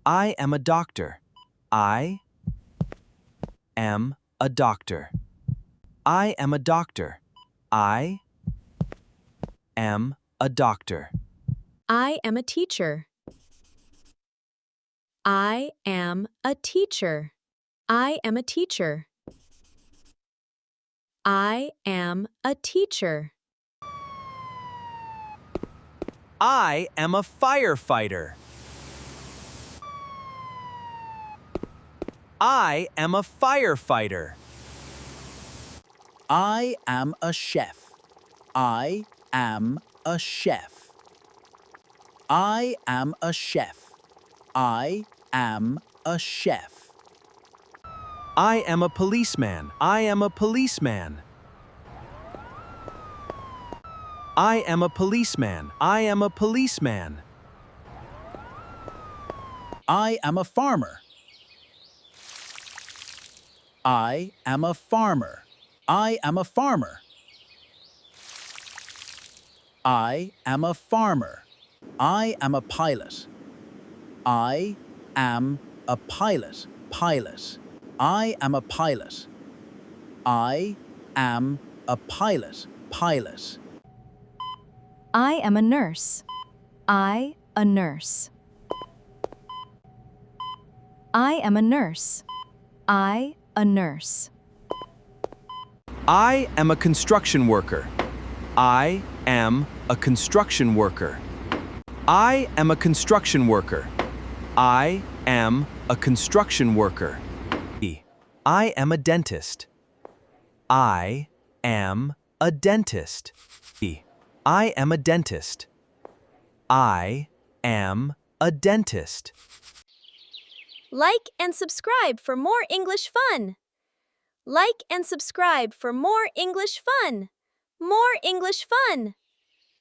I am a doctor. I am a doctor. I am a doctor. I am a doctor. I am a teacher. I am a teacher. I am a teacher. I am a teacher. I am a firefighter. I am a firefighter. I am a chef. I am a chef. I am a chef. I am a chef. I am a policeman. I am a policeman. I am a policeman. I am a policeman. I am a farmer. I am a farmer. I am a farmer. I am a farmer. I am a pilot. I am a pilot. Pilot. I am a pilot. I am a pilot. Pilot. I am a nurse. I a nurse. I am a nurse. I a nurse. I am a construction worker. I am a construction worker. I am a construction worker. I am a construction worker. I am a dentist. I am a dentist. I am a dentist. I am a dentist. Like and subscribe for more English fun. Like and subscribe for more English fun. More English fun.